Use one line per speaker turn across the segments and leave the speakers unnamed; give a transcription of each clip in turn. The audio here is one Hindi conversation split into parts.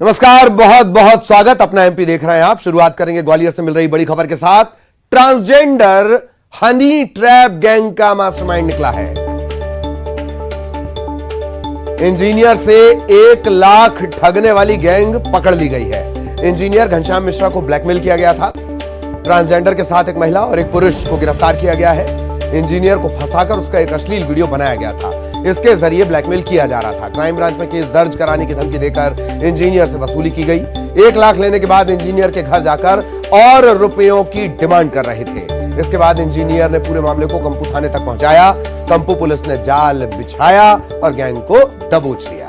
नमस्कार, बहुत बहुत स्वागत। अपना एमपी देख रहे हैं आप। शुरुआत करेंगे ग्वालियर से मिल रही बड़ी खबर के साथ। ट्रांसजेंडर हनी ट्रैप गैंग का मास्टरमाइंड निकला है। इंजीनियर से 1 लाख ठगने वाली गैंग पकड़ ली गई है। इंजीनियर घनश्याम मिश्रा को ब्लैकमेल किया गया था। ट्रांसजेंडर के साथ एक महिला और एक पुरुष को गिरफ्तार किया गया है। इंजीनियर को फंसाकर उसका एक अश्लील वीडियो बनाया गया था। इसके जरिए ब्लैकमेल किया जा रहा था। क्राइम ब्रांच में केस दर्ज कराने की धमकी देकर इंजीनियर से वसूली की गई। 1 लाख लेने के बाद इंजीनियर के घर जाकर और रुपयों की डिमांड कर रहे थे। इसके बाद इंजीनियर ने पूरे मामले को कंपू थाने तक पहुंचाया। कंपू पुलिस ने जाल बिछाया और गैंग को दबोच लिया।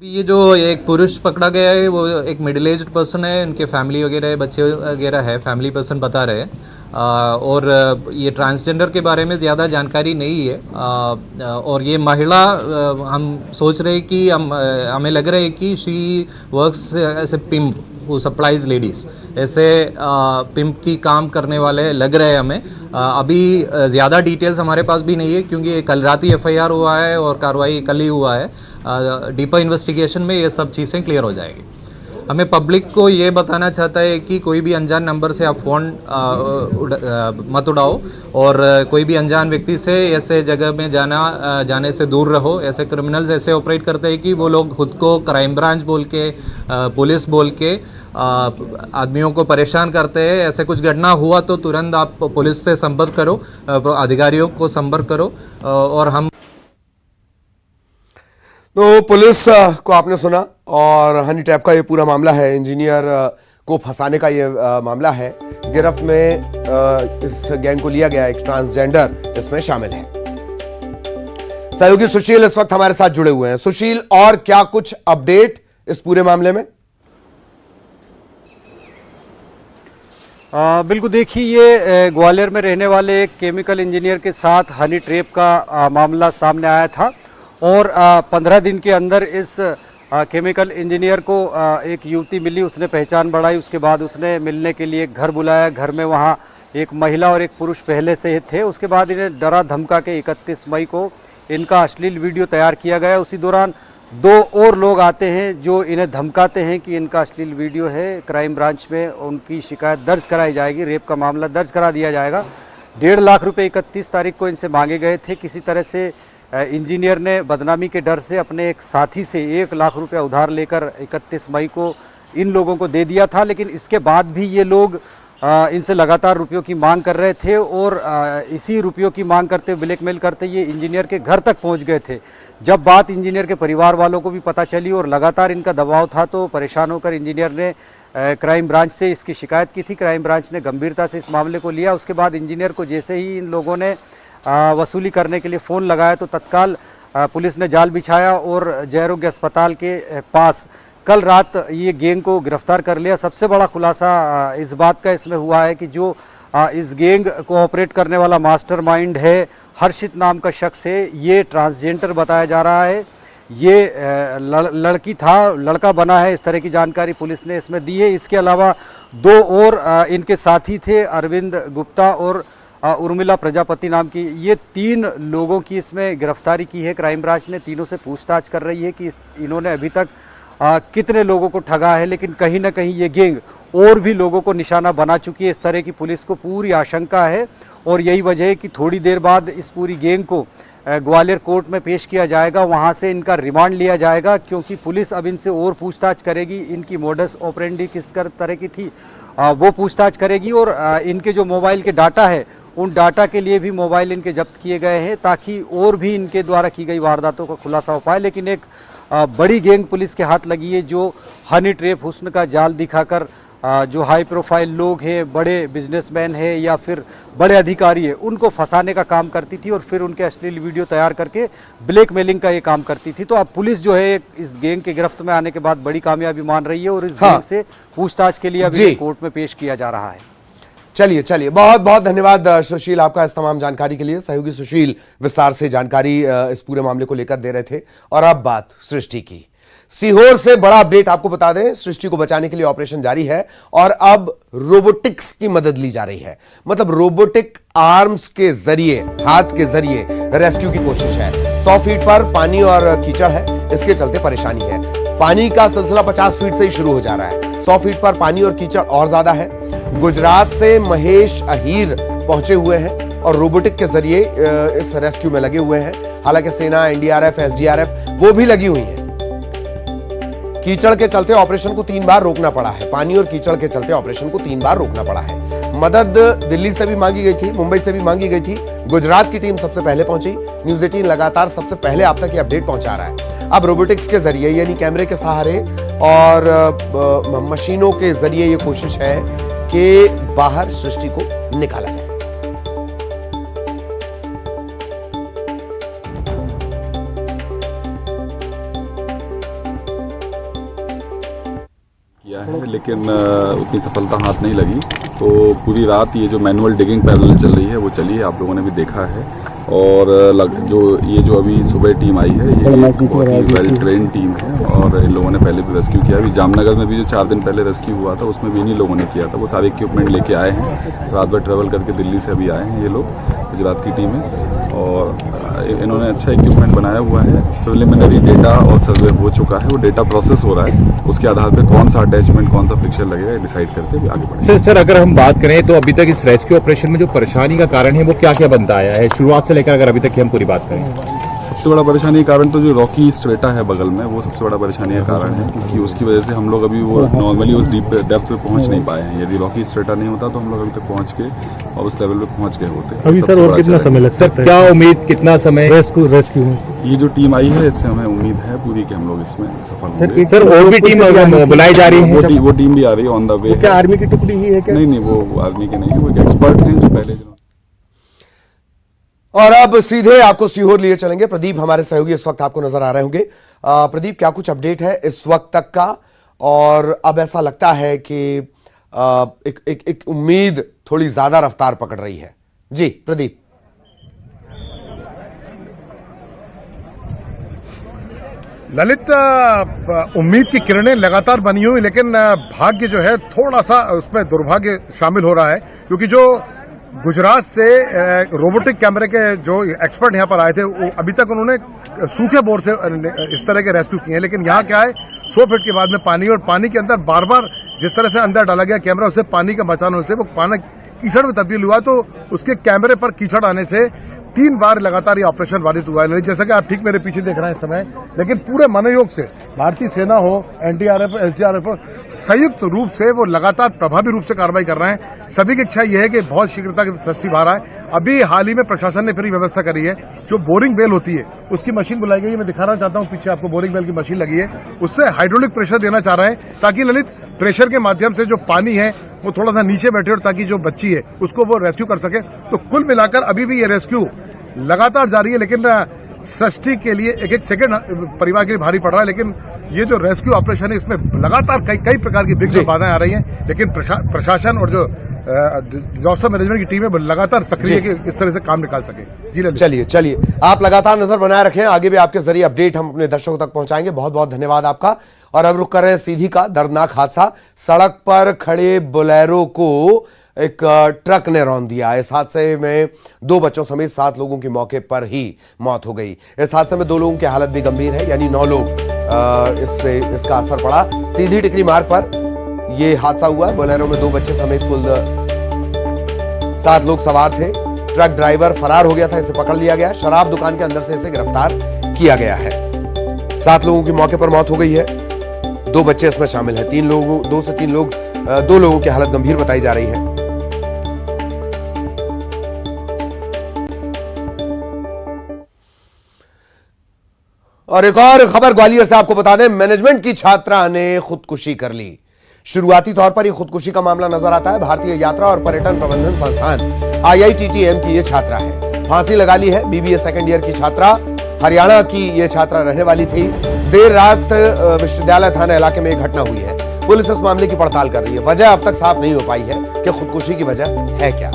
ये जो एक पुरुष पकड़ा गया है वो एक मिडिल एज्ड पर्सन है। उनके फैमिली वगैरह बच्चे वगैरह है, फैमिली पर्सन बता रहे हैं। और ये ट्रांसजेंडर के बारे में ज़्यादा जानकारी नहीं है। और ये महिला, हम सोच रहे हैं कि हमें लग रहा है कि she works as a pimp who supplies ladies. ऐसे पिम्प की काम करने वाले लग रहे हैं हमें। अभी ज़्यादा डिटेल्स हमारे पास भी नहीं है क्योंकि कल रात ही FIR हुआ है और कार्रवाई कल ही हुआ है। डीपर इन्वेस्टिगेशन में ये सब चीज़ें क्लियर हो जाएगी। हमें पब्लिक को ये बताना चाहता है कि कोई भी अनजान नंबर से आप फ़ोन मत उड़ाओ और कोई भी अनजान व्यक्ति से ऐसे जगह में जाने से दूर रहो। ऐसे क्रिमिनल्स ऐसे ऑपरेट करते हैं कि वो लोग खुद को क्राइम ब्रांच बोल के, पुलिस बोल के आदमियों को परेशान करते हैं। ऐसे कुछ घटना हुआ तो तुरंत आप पुलिस से संपर्क करो, अधिकारियों को संपर्क करो। और हम
तो पुलिस को आपने सुना और हनी ट्रैप का ये पूरा मामला है। इंजीनियर को फंसाने का ये मामला है। गिरफ्त में इस गैंग को लिया गया। एक ट्रांसजेंडर इसमें शामिल है। सहयोगी सुशील इस वक्त हमारे साथ जुड़े हुए हैं। सुशील, और क्या कुछ अपडेट इस पूरे मामले में?
बिल्कुल, देखिए ये ग्वालियर में रहने वाले एक केमिकल इंजीनियर के साथ हनी ट्रैप का मामला सामने आया था और 15 दिन के अंदर इस केमिकल इंजीनियर को एक युवती मिली। उसने पहचान बढ़ाई। उसके बाद उसने मिलने के लिए घर बुलाया। घर में वहाँ एक महिला और एक पुरुष पहले से ही थे। उसके बाद इन्हें डरा धमका के 31 मई को इनका अश्लील वीडियो तैयार किया गया। उसी दौरान 2 और लोग आते हैं जो इन्हें धमकाते हैं कि इनका अश्लील वीडियो है। क्राइम ब्रांच में उनकी शिकायत दर्ज कराई जाएगी, रेप का मामला दर्ज करा दिया जाएगा। 1.5 लाख रुपए 31 तारीख को इनसे मांगे गए थे। किसी तरह से इंजीनियर ने बदनामी के डर से अपने एक साथी से 1 लाख रुपया उधार लेकर 31 मई को इन लोगों को दे दिया था। लेकिन इसके बाद भी ये लोग इनसे लगातार रुपयों की मांग कर रहे थे और इसी रुपयों की मांग करते, ब्लैकमेल करते ये इंजीनियर के घर तक पहुंच गए थे। जब बात इंजीनियर के परिवार वालों को भी पता चली और लगातार इनका दबाव था तो परेशान होकर इंजीनियर ने क्राइम ब्रांच से इसकी शिकायत की थी। क्राइम ब्रांच ने गंभीरता से इस मामले को लिया। उसके बाद इंजीनियर को जैसे ही इन लोगों ने वसूली करने के लिए फ़ोन लगाया तो तत्काल पुलिस ने जाल बिछाया और जयरोग्य अस्पताल के पास कल रात ये गैंग को गिरफ्तार कर लिया। सबसे बड़ा खुलासा इस बात का इसमें हुआ है कि जो इस गैंग को ऑपरेट करने वाला मास्टरमाइंड है, हर्षित नाम का शख्स है, ये ट्रांसजेंडर बताया जा रहा है। ये लड़का बना है, इस तरह की जानकारी पुलिस ने इसमें दी है। इसके अलावा 2 और इनके साथी थे, अरविंद गुप्ता और उर्मिला प्रजापति नाम की। ये 3 लोगों की इसमें गिरफ्तारी की है। क्राइम ब्रांच ने तीनों से पूछताछ कर रही है कि इन्होंने अभी तक कितने लोगों को ठगा है। लेकिन कहीं ना कहीं ये गैंग और भी लोगों को निशाना बना चुकी है। इस तरह की पुलिस को पूरी आशंका है और यही वजह है कि थोड़ी देर बाद इस पूरी गैंग को ग्वालियर कोर्ट में पेश किया जाएगा। वहां से इनका रिमांड लिया जाएगा क्योंकि पुलिस अब इनसे और पूछताछ करेगी। इनकी मोडस ऑपरेंडी किस तरह की थी वो पूछताछ करेगी और इनके जो मोबाइल के डाटा है उन डाटा के लिए भी मोबाइल इनके जब्त किए गए हैं ताकि और भी इनके द्वारा की गई वारदातों का खुलासा हो पाए। लेकिन एक बड़ी गैंग पुलिस के हाथ लगी है जो हनी ट्रैप हुस्न का जाल दिखाकर जो हाई प्रोफाइल लोग हैं, बड़े बिजनेसमैन हैं या फिर बड़े अधिकारी हैं, उनको फंसाने का काम करती थी और फिर उनके अश्लील वीडियो तैयार करके ब्लैकमेलिंग का ये काम करती थी। तो अब पुलिस जो है इस गैंग के गिरफ्त में आने के बाद बड़ी कामयाबी मान रही है और इस गैंग से पूछताछ के लिए अभी कोर्ट में पेश किया जा रहा है।
चलिए, बहुत बहुत धन्यवाद सुशील आपका इस तमाम जानकारी के लिए। सहयोगी सुशील विस्तार से जानकारी इस पूरे मामले को लेकर दे रहे थे। और अब बात सृष्टि की। सीहोर से बड़ा अपडेट आपको बता दें, सृष्टि को बचाने के लिए ऑपरेशन जारी है और अब रोबोटिक्स की मदद ली जा रही है। मतलब रोबोटिक आर्म्स के जरिए, हाथ के जरिए रेस्क्यू की कोशिश है। 100 फीट पर पानी और कीचड़ है, इसके चलते परेशानी है। पानी का सिलसिला 50 फीट से ही शुरू हो जा रहा है। 100 फीट पर पानी और कीचड़ और ज्यादा है। गुजरात से महेश अहीर पहुंचे हुए हैं और रोबोटिक के जरिए इस रेस्क्यू में लगे हुए हैं। हालांकि सेना, एनडीआरएफ, एसडीआरएफ वो भी लगी हुई है। कीचड़ के चलते ऑपरेशन को 3 बार रोकना पड़ा है। पानी और कीचड़ के चलते ऑपरेशन को 3 बार रोकना पड़ा है। मदद दिल्ली से भी मांगी गई थी, मुंबई से भी मांगी गई थी। गुजरात की टीम सबसे पहले पहुंची। न्यूज़ 18 लगातार सबसे पहले आप तक ये अपडेट पहुंचा रहा है। अब रोबोटिक्स के जरिए, यानी कैमरे के सहारे और मशीनों के जरिए ये कोशिश है कि बाहर सृष्टि को निकाला जाए।
किया है, लेकिन उतनी सफलता हाथ नहीं लगी। तो पूरी रात ये जो मैनुअल डिगिंग पैरेलल चल रही है वो चली है, आप लोगों ने भी देखा है। और जो अभी सुबह टीम आई है, ये बहुत ही वेल ट्रेन टीम है और इन लोगों ने पहले भी रेस्क्यू किया। अभी जामनगर में भी जो 4 दिन पहले रेस्क्यू हुआ था उसमें भी इन्हीं लोगों ने किया था। वो सारे इक्विपमेंट लेके आए हैं, रात भर ट्रेवल करके दिल्ली से अभी आए हैं ये लोग, गुजरात की टीम है। और इन्होंने अच्छा इक्विपमेंट बनाया हुआ है। प्रिलिमिनरी डेटा और सर्वे हो चुका है, वो डेटा प्रोसेस हो रहा है। उसके आधार पर कौन सा अटैचमेंट, कौन सा फिक्सर लगेगा डिसाइड करके भी आगे बढ़ेंगे।
सर अगर हम बात करें तो अभी तक इस रेस्क्यू ऑपरेशन में जो परेशानी का कारण है वो क्या क्या बनता आया है, शुरुआत से लेकर अगर अभी तक की हम पूरी बात करें?
सबसे बड़ा परेशानी का कारण तो जो रॉकी स्ट्रेटा है बगल में, वो सबसे बड़ा परेशानी का कारण है, क्योंकि उसकी वजह से हम लोग अभी वो नॉर्मली उस डीप डेप्थ पे पहुंच नहीं पाए हैं। यदि रॉकी स्ट्रेटा नहीं होता तो हम लोग अभी तक पहुंच के और उस लेवल पे पहुंच गए होते।
अभी सर और कितना समय लगता है? क्या उम्मीद, कितना समय रेस्क्यू में?
ये जो टीम आई है इससे हमें उम्मीद है पूरी कि हम लोग इसमें सफल होंगे।
सर और भी टीम बुलाई जा रही है?
वो टीम भी आ रही है, ऑन द वे।
क्या आर्मी की टुकड़ी ही है क्या?
नहीं, वो आर्मी के नहीं है, वो एक एक्सपर्ट हैं जो पहले।
और अब सीधे आपको सीहोर लिए चलेंगे। प्रदीप हमारे सहयोगी इस वक्त आपको नजर आ रहे होंगे। प्रदीप, क्या कुछ अपडेट है इस वक्त तक का? और अब ऐसा लगता है कि एक उम्मीद थोड़ी ज्यादा रफ्तार पकड़ रही है। जी प्रदीप।
ललित, उम्मीद की किरणें लगातार बनी हुई, लेकिन भाग्य जो है थोड़ा सा उसमें दुर्भाग्य शामिल हो रहा है, क्योंकि जो गुजरात से रोबोटिक कैमरे के जो एक्सपर्ट यहाँ पर आए थे, अभी तक उन्होंने सूखे बोर से इस तरह के रेस्क्यू किए हैं। लेकिन यहाँ क्या है, 100 फीट के बाद में पानी, और पानी के अंदर बार बार जिस तरह से अंदर डाला गया कैमरा, उससे पानी का बचाने से वो पानी कीचड़ में तब्दील हुआ, तो उसके कैमरे पर कीचड़ आने से 3 बार लगातार ये ऑपरेशन बाधित हुआ है। जैसा कि आप ठीक मेरे पीछे देख रहे हैं इस समय, लेकिन पूरे मनोयोग से भारतीय सेना हो, एनडीआरएफ, एसडीआरएफ हो, संयुक्त रूप से वो लगातार प्रभावी रूप से कार्रवाई कर रहे हैं। सभी की इच्छा यह है कि बहुत शीघ्रता की सृष्टि बाहर आए। अभी हाल ही में प्रशासन ने फिर व्यवस्था करी है, जो बोरिंग बेल होती है उसकी मशीन बुलाई गई है। मैं दिखाना चाहता हूं, पीछे आपको बोरिंग बेल की मशीन लगी है, उससे हाइड्रोलिक प्रेशर देना चाह रहे हैं, ताकि ललित प्रेशर के माध्यम से जो पानी है वो थोड़ा सा नीचे बैठे और ताकि जो बच्ची है उसको वो रेस्क्यू कर सके। तो कुल मिलाकर अभी भी ये रेस्क्यू लगातार जारी है, लेकिन सृष्टि के लिए एक सेकंड परिवार के लिए भारी पड़ रहा है। लेकिन ये जो रेस्क्यू ऑपरेशन है इसमें लगातार कई प्रकार की विघ्न बाधाएं आ रही हैं, लेकिन प्रशासन और जो डिजास्टर मैनेजमेंट की टीम है लगातार सक्रिय है कि इस तरह से काम निकाल सके। जी
चलिए आप लगातार नजर बनाए रखें, आगे भी आपके जरिए अपडेट हम अपने दर्शकों तक पहुंचाएंगे। बहुत बहुत धन्यवाद आपका। और अब रुक कर रहे हैं सीधी का दर्दनाक हादसा। सड़क पर खड़े बोलेरो को एक ट्रक ने रौंद दिया। इस हादसे में 2 बच्चों समेत 7 लोगों की मौके पर ही मौत हो गई। इस हादसे में 2 लोगों की हालत भी गंभीर है, यानी 9 लोग इसका असर पड़ा। सीधी टिकरी मार्ग पर यह हादसा हुआ। बोलेरो में 2 बच्चे समेत कुल 7 लोग सवार थे। ट्रक ड्राइवर फरार हो गया था, इसे पकड़ लिया गया। शराब दुकान के अंदर से इसे गिरफ्तार किया गया है। 7 लोगों की मौके पर मौत हो गई है, 2 बच्चे इसमें शामिल हैं। 2 से 3 लोग 2 लोगों की हालत गंभीर बताई जा रही है। और एक और खबर ग्वालियर से आपको बता दें, मैनेजमेंट की छात्रा ने खुदकुशी कर ली। शुरुआती तौर पर यह खुदकुशी का मामला नजर आता है। भारतीय यात्रा और पर्यटन प्रबंधन संस्थान IITTM की यह छात्रा है। फांसी लगा ली है। BBA सेकंड ईयर की छात्रा, हरियाणा की यह छात्रा रहने वाली थी। देर रात विश्वविद्यालय थाना इलाके में यह घटना हुई है। पुलिस इस मामले की पड़ताल कर रही है। वजह अब तक साफ नहीं हो पाई है कि खुदकुशी की वजह है क्या।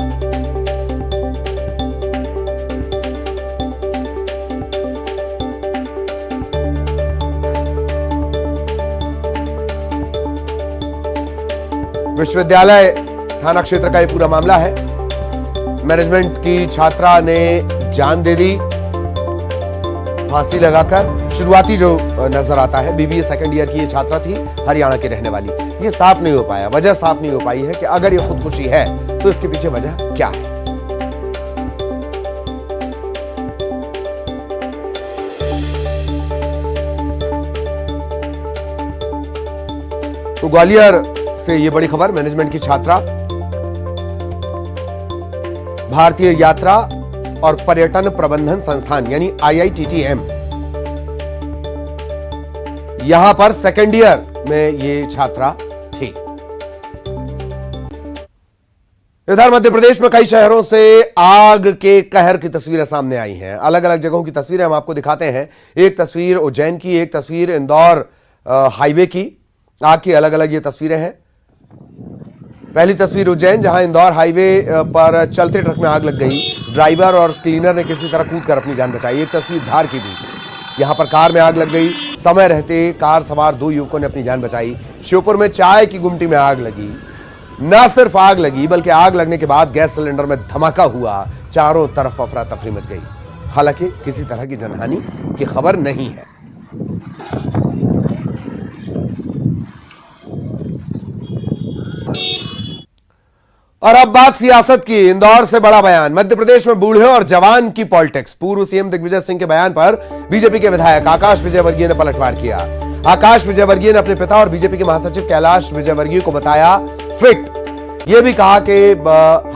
विश्वविद्यालय थाना क्षेत्र का यह पूरा मामला है। मैनेजमेंट की छात्रा ने जान दे दी फांसी लगाकर। शुरुआती जो नजर आता है, बीबीए सेकंड ईयर की ये छात्रा थी, हरियाणा की रहने वाली। ये साफ नहीं हो पाया, वजह साफ नहीं हो पाई है कि अगर ये खुदकुशी है तो इसके पीछे वजह क्या है। तो ग्वालियर से ये बड़ी खबर, मैनेजमेंट की छात्रा भारतीय यात्रा और पर्यटन प्रबंधन संस्थान यानी IITTM, यहां पर सेकेंड ईयर में ये छात्रा थी। इधर मध्य प्रदेश में कई शहरों से आग के कहर की तस्वीरें सामने आई हैं। अलग अलग जगहों की तस्वीरें हम आपको दिखाते हैं। एक तस्वीर उज्जैन की, एक तस्वीर इंदौर हाईवे की। आग की अलग अलग ये तस्वीरें हैं। पहली तस्वीर उज्जैन, जहां इंदौर हाईवे पर चलते ट्रक में आग लग गई। ड्राइवर और क्लीनर ने किसी तरह कूदकर अपनी जान बचाई। एक तस्वीर धार की भी, यहां पर कार में आग लग गई। समय रहते कार सवार 2 युवकों ने अपनी जान बचाई। श्योपुर में चाय की गुमटी में आग लगी। न सिर्फ आग लगी बल्कि आग लगने के बाद गैस सिलेंडर में धमाका हुआ। चारों तरफ अफरा तफरी मच गई। हालांकि किसी तरह की जनहानि की खबर नहीं है। और अब बात सियासत की। इंदौर से बड़ा बयान, मध्य प्रदेश में बूढ़े और जवान की पॉलिटिक्स। पूर्व सीएम दिग्विजय सिंह के बयान पर बीजेपी के विधायक आकाश विजयवर्गीय ने पलटवार किया। आकाश विजयवर्गीय ने अपने पिता और बीजेपी के महासचिव कैलाश विजयवर्गीय को बताया फिट। यह भी कहा कि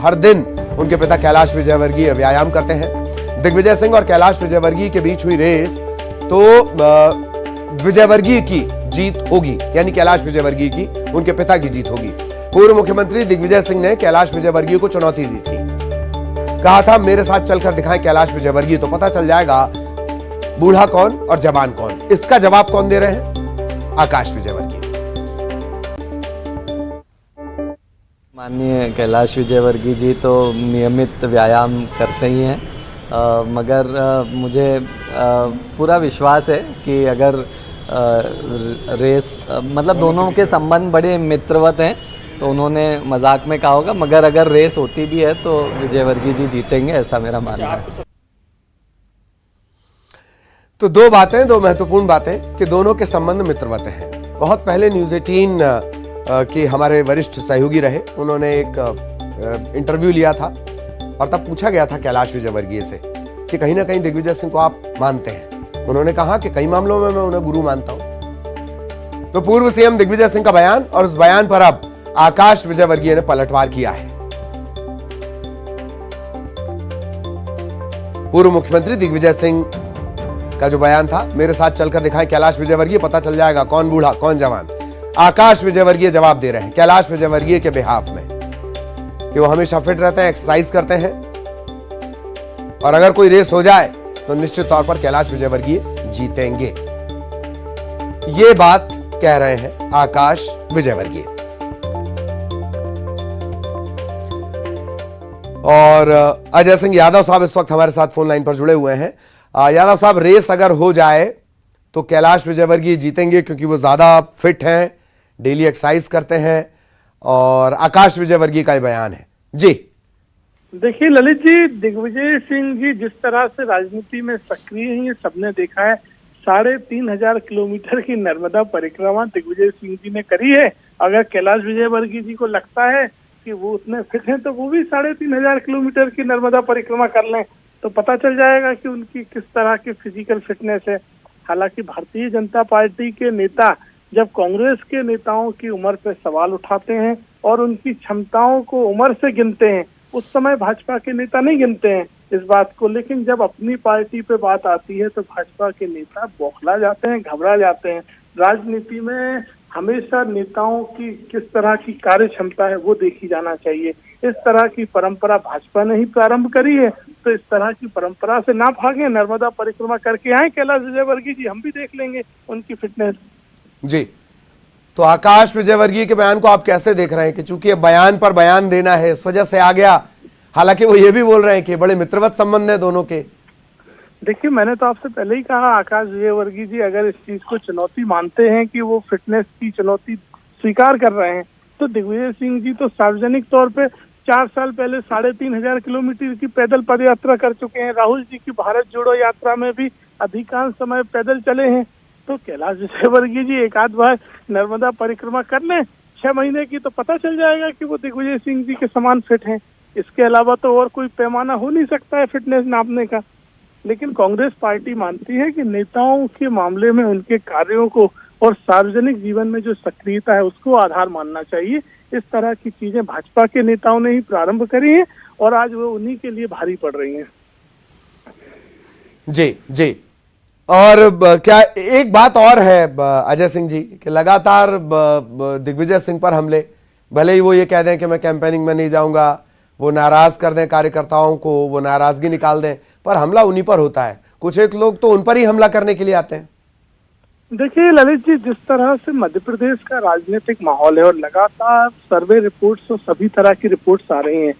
हर दिन उनके पिता कैलाश विजयवर्गीय व्यायाम करते हैं। दिग्विजय सिंह और कैलाश विजयवर्गीय के बीच हुई रेस तो विजयवर्गीय की जीत होगी, यानी कैलाश विजयवर्गीय की, उनके पिता की जीत होगी। पूर्व मुख्यमंत्री दिग्विजय सिंह ने कैलाश विजयवर्गीय को चुनौती दी थी। कहा था मेरे साथ चलकर दिखाएं कैलाश विजयवर्गीय, तो पता चल जाएगा बूढ़ा कौन और जवान कौन। इसका जवाब कौन दे रहे हैं? आकाश विजयवर्गीय।
माननीय कैलाश विजयवर्गीय जी तो नियमित व्यायाम करते ही हैं, मगर मुझे पूरा विश्वास है कि अगर रेस मतलब दोनों के संबंध बड़े मित्रवत हैं, तो उन्होंने मजाक में कहा होगा, मगर अगर रेस होती भी है तो विजयवर्गीय जी जीतेंगे, ऐसा मेरा मानना है।
तो दो बातें, दो महत्वपूर्ण बातें कि दोनों के संबंध मित्रवत हैं। बहुत पहले न्यूज़ 18 के हमारे वरिष्ठ सहयोगी रहे, उन्होंने एक इंटरव्यू लिया था और तब पूछा गया था कैलाश विजयवर्गीय से कि कहीं ना कहीं दिग्विजय सिंह को आप मानते हैं। उन्होंने कहा कि कई मामलों में मैं उन्हें गुरु मानता हूं। तो पूर्व सीएम दिग्विजय सिंह का बयान, और उस बयान पर अब आकाश विजयवर्गीय ने पलटवार किया है। पूर्व मुख्यमंत्री दिग्विजय सिंह का जो बयान था, मेरे साथ चलकर दिखाएं कैलाश विजयवर्गीय, पता चल जाएगा कौन बूढ़ा कौन जवान। आकाश विजयवर्गीय जवाब दे रहे हैं कैलाश विजयवर्गीय के बिहाफ में कि वो हमेशा फिट रहते हैं, एक्सरसाइज करते हैं, और अगर कोई रेस हो जाए तो निश्चित तौर पर कैलाश विजयवर्गीय जीतेंगे। ये बात कह रहे हैं आकाश विजयवर्गीय। और अजय सिंह यादव साहब इस वक्त हमारे साथ फोन लाइन पर जुड़े हुए हैं। यादव साहब, रेस अगर हो जाए तो कैलाश विजयवर्गीय जीतेंगे क्योंकि वो ज्यादा फिट हैं, डेली एक्सरसाइज करते हैं, और आकाश विजयवर्गीय का ये बयान है। जी
देखिए ललित जी, दिग्विजय सिंह जी जिस तरह से राजनीति में सक्रिय हैं ये सबने देखा है। 3,500 किलोमीटर की नर्मदा परिक्रमा दिग्विजय सिंह जी ने करी है। अगर कैलाश विजयवर्गीय जी को लगता है कि वो उतने फिट हैं तो वो भी 3,500 किलोमीटर की नर्मदा परिक्रमा कर लें, तो पता चल जाएगा कि उनकी किस तरह की फिजिकल फिटनेस है। हालांकि भारतीय जनता पार्टी के नेता जब कांग्रेस के नेताओं की उम्र पे सवाल उठाते हैं और उनकी क्षमताओं को उम्र से गिनते हैं, उस समय भाजपा के नेता नहीं गिनते हैं इस बात को, लेकिन जब अपनी पार्टी पे बात आती है तो भाजपा के नेता बौखला जाते हैं, घबरा जाते हैं। राजनीति में हमेशा नेताओं की किस तरह की कार्य क्षमता है वो देखी जाना चाहिए। इस तरह की परंपरा भाजपा ने ही प्रारंभ करी है, तो इस तरह की परंपरा से ना भागे, नर्मदा परिक्रमा करके आए कैलाश विजयवर्गीय जी, हम भी देख लेंगे उनकी फिटनेस। जी,
तो आकाश विजयवर्गीय के बयान को आप कैसे देख रहे हैं कि चूंकि बयान पर बयान देना है इस वजह से आ गया, हालांकि वो ये भी बोल रहे हैं कि बड़े मित्रवत संबंध है दोनों के।
देखिए, मैंने तो आपसे पहले ही कहा, आकाश विजयवर्गीय जी अगर इस चीज को चुनौती मानते हैं कि वो फिटनेस की चुनौती स्वीकार कर रहे हैं, तो दिग्विजय सिंह जी तो सार्वजनिक तौर पे 4 साल पहले 3,500 किलोमीटर की पैदल पद यात्रा कर चुके हैं। राहुल जी की भारत जोड़ो यात्रा में भी अधिकांश समय पैदल चले हैं। तो कैलाश विजयवर्गीय जी एक आध बार नर्मदा परिक्रमा कर लें 6 महीने की, तो पता चल जाएगा कि वो दिग्विजय सिंह जी के समान फिट हैं। इसके अलावा तो और कोई पैमाना हो नहीं सकता है फिटनेस नापने का। लेकिन कांग्रेस पार्टी मानती है कि नेताओं के मामले में उनके कार्यों को और सार्वजनिक जीवन में जो सक्रियता है उसको आधार मानना चाहिए। इस तरह की चीजें भाजपा के नेताओं ने ही प्रारंभ करी हैं और आज वो उन्हीं के लिए भारी पड़ रही हैं।
जी जी। और क्या एक बात और है अजय सिंह जी कि लगातार दिग्विजय सिंह पर हमले, भले ही वो ये कह दें कि मैं कैंपेनिंग में नहीं जाऊंगा, वो नाराज कर दें कार्यकर्ताओं को, वो नाराजगी निकाल दें, पर हमला उन्हीं पर होता है। कुछ एक लोग तो उन पर ही हमला करने के लिए आते हैं।
देखिए ललित जी, जिस तरह से मध्य प्रदेश का राजनीतिक माहौल है और लगातार सर्वे रिपोर्ट्स और सभी तरह की रिपोर्ट्स आ रही हैं,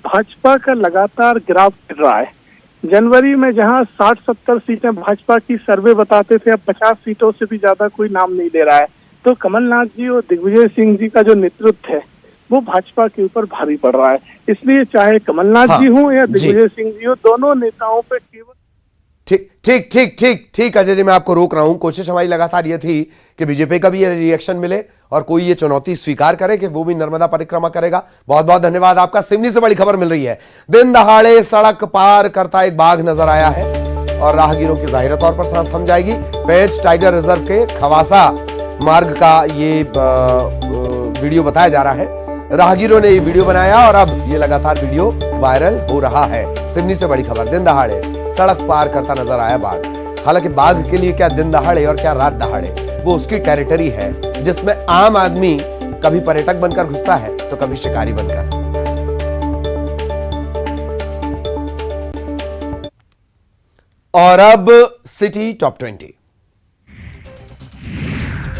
भाजपा का लगातार ग्राफ गिर रहा है। जनवरी में जहां 60-70 सीटें भाजपा की सर्वे बताते थे, अब 50 सीटों से भी ज्यादा कोई नाम नहीं ले रहा है। तो कमलनाथ जी और दिग्विजय सिंह जी का जो नेतृत्व है वो भाजपा के ऊपर भारी पड़ रहा है। इसलिए चाहे कमलनाथ जी हो या दिग्विजय सिंह जी हो, दोनों नेताओं पे केवल
ठीक अजय जी, मैं आपको रोक रहा हूं। कोशिश हमारी लगातार ये थी कि बीजेपी का भी ये रिएक्शन मिले और कोई ये चुनौती स्वीकार करे कि वो भी नर्मदा परिक्रमा करेगा। बहुत बहुत धन्यवाद आपका। सिवनी से बड़ी खबर मिल रही है। दिन दहाड़े सड़क पार करता एक बाघ नजर आया है और राहगीरों की जाहिर तौर पर सांस थम जाएगी। पेंच टाइगर रिजर्व के खवासा मार्ग का ये वीडियो बताया जा रहा है। राहगीरों ने ये वीडियो बनाया और अब ये लगातार वीडियो वायरल हो रहा है। सिवनी से बड़ी खबर, दिन दहाड़े सड़क पार करता नजर आया बाघ। हालांकि बाघ के लिए क्या दिन दहाड़े और क्या रात दहाड़े, वो उसकी टेरिटरी है जिसमें आम आदमी कभी पर्यटक बनकर घुसता है तो कभी शिकारी बनकर। और अब सिटी टॉप 20।